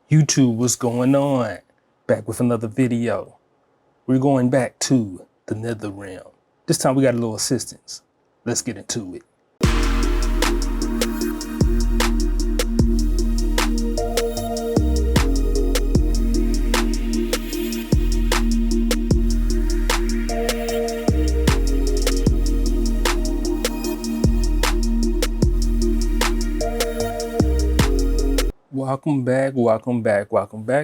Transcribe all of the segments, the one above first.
YouTube, what's going on? Back with another video. We're going back to the nether realm. This time we got a little assistance. Let's get into it. Welcome back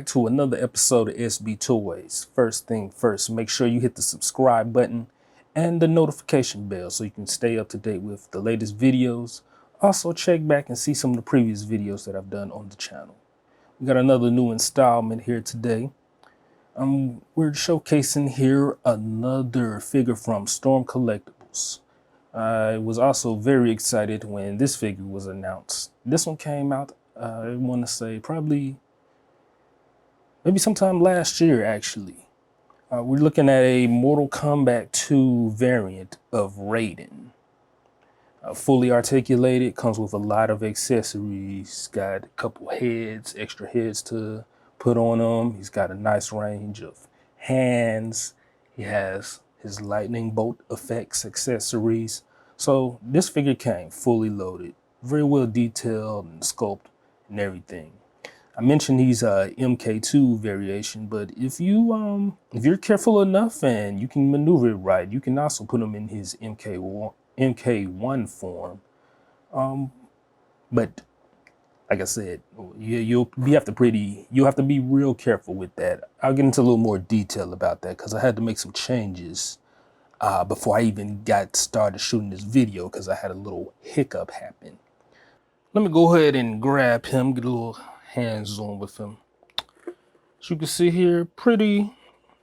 to another episode of SB Toys. First thing first, make sure you hit the subscribe button and the notification bell so you can stay up to date with the latest videos. Also check back and see some of the previous videos that I've done on the channel. We got another new installment here today. We're showcasing here another figure from Storm Collectibles. I was also very excited when this figure was announced. This one came out, I want to say maybe sometime last year, actually. We're looking at a Mortal Kombat 2 variant of Raiden. Fully articulated, comes with a lot of accessories. Got a couple heads, extra heads to put on him. He's got a nice range of hands. He has his lightning bolt effects, accessories. So this figure came fully loaded, very well detailed and sculpted and everything. I mentioned he's a MK2 variation, but if you're careful enough and you can maneuver it right, you can also put him in his MK1 form. But like I said, you'll have to be real careful with that. I'll get into a little more detail about that because I had to make some changes before I even got started shooting this video because I had a little hiccup happen. Let me go ahead and grab him, get a little hands-on with him. As you can see here, pretty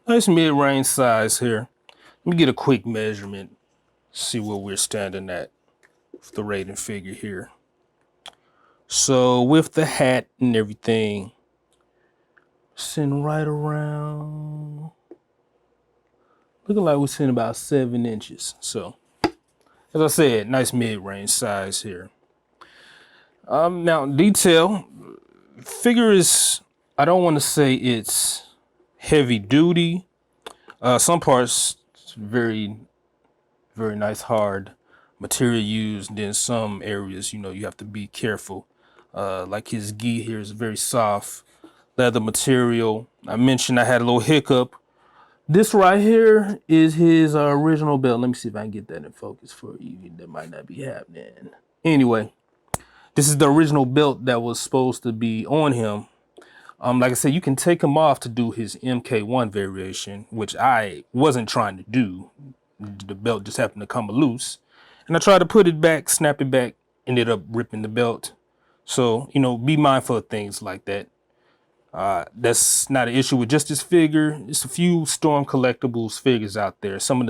nice mid-range size here. Let me get a quick measurement, see where we're standing at with the Raiden figure here. So with the hat and everything, sitting right around, looking like we're sitting about 7 inches. So, as I said, nice mid-range size here. Now detail, figure is, I don't want to say it's heavy duty. Some parts, very, very nice hard material used. Then some areas, you have to be careful. Like his gi here is very soft leather material. I mentioned I had a little hiccup. This right here is his original belt. Let me see if I can get that in focus for you. That might not be happening. Anyway, this is the original belt that was supposed to be on him. Like I said, you can take him off to do his MK1 variation, which I wasn't trying to do. The belt just happened to come loose. And I tried to put it back, snap it back, ended up ripping the belt. So, be mindful of things like that. That's not an issue with just this figure. It's a few Storm Collectibles figures out there. Some of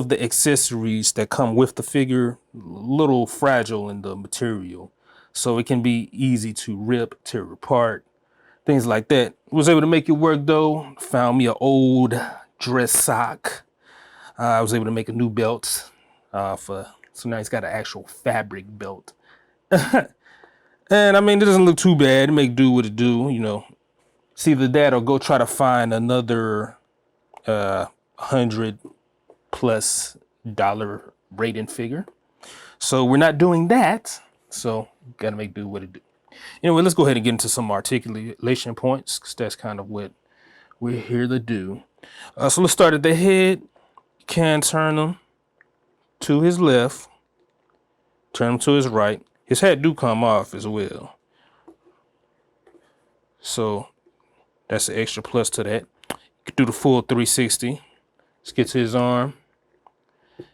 the accessories that come with the figure, a little fragile in the material. So it can be easy to rip, tear apart, things like that. Was able to make it work though. Found me an old dress sock. I was able to make a new belt so now he's got an actual fabric belt. And I mean, it doesn't look too bad. It make do what it do, It's either that or go try to find another $100+ Raiden figure. So we're not doing that. So gotta make do what it do. Anyway, let's go ahead and get into some articulation points because that's kind of what we're here to do. So let's start at the head. You can turn him to his left, turn him to his right. His hat do come off as well. So that's an extra plus to that. You can do the full 360. Let's get to his arm.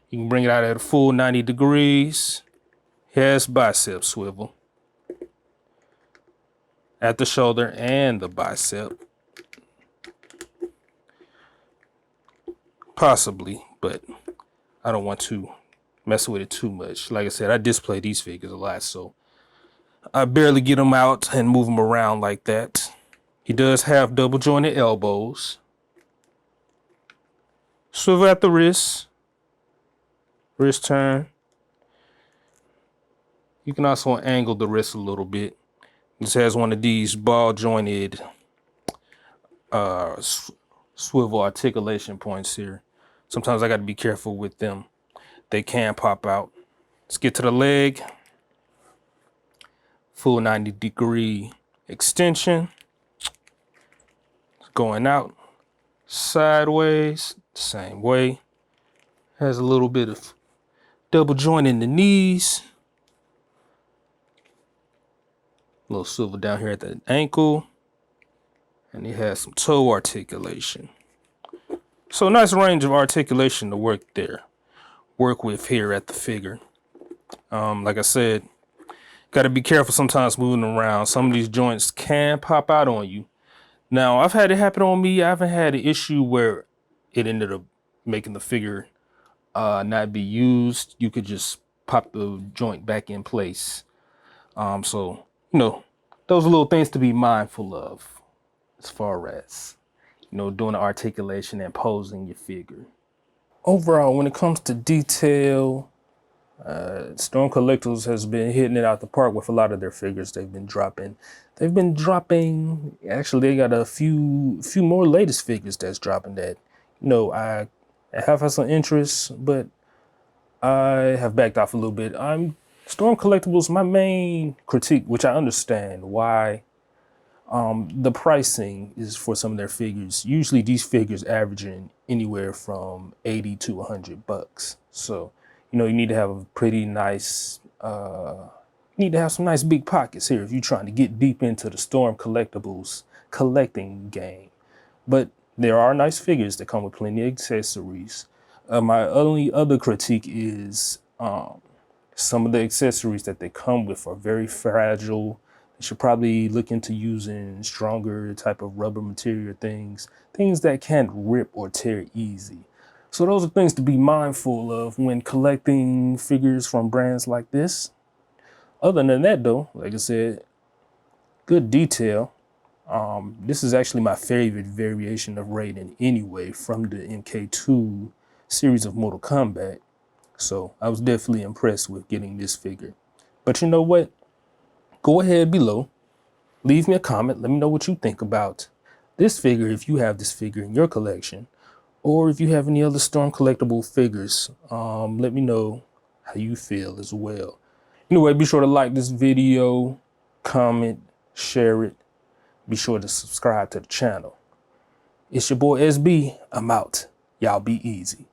You can bring it out at a full 90 degrees. He has bicep swivel at the shoulder and the bicep. Possibly, but I don't want to mess with it too much. Like I said, I display these figures a lot, so I barely get them out and move them around like that. He does have double jointed elbows. Swivel at the wrist. Wrist turn. You can also angle the wrist a little bit. This has one of these ball jointed swivel articulation points here. Sometimes I got to be careful with them. They can pop out. Let's get to the leg. Full 90-degree extension. It's going out sideways, same way. Has a little bit of double joint in the knees. A little swivel down here at the ankle. And it has some toe articulation. So nice range of articulation to work with here at the figure. Like I said, got to be careful sometimes moving around. Some of these joints can pop out on you. Now, I've had it happen on me. I haven't had an issue where it ended up making the figure not be used. You could just pop the joint back in place. So, those are little things to be mindful of as far as, doing the articulation and posing your figure. Overall, when it comes to detail, Storm Collectibles has been hitting it out the park with a lot of their figures they've been dropping. Actually, they got a few more latest figures that's dropping that, I have had some interest, but I have backed off a little bit. Storm Collectibles, my main critique, which I understand why, the pricing is for some of their figures. Usually these figures averaging anywhere from 80 to 100 bucks. So, you need to have a pretty nice, you need to have some nice big pockets here if you're trying to get deep into the Storm Collectibles collecting game. But there are nice figures that come with plenty of accessories. My only other critique is some of the accessories that they come with are very fragile. You should probably look into using stronger type of rubber material things that can't rip or tear easy. So those are things to be mindful of when collecting figures from brands like this. Other than that though, like I said, good detail. This is actually my favorite variation of Raiden anyway from the MK2 series of Mortal Kombat. So I was definitely impressed with getting this figure. But you know what? Go ahead below, leave me a comment, let me know what you think about this figure if you have this figure in your collection, or if you have any other Storm Collectible figures. Let me know how you feel as well. Anyway, be sure to like this video, comment, share it. Be sure to subscribe to the channel. It's your boy SB. I'm out. Y'all be easy.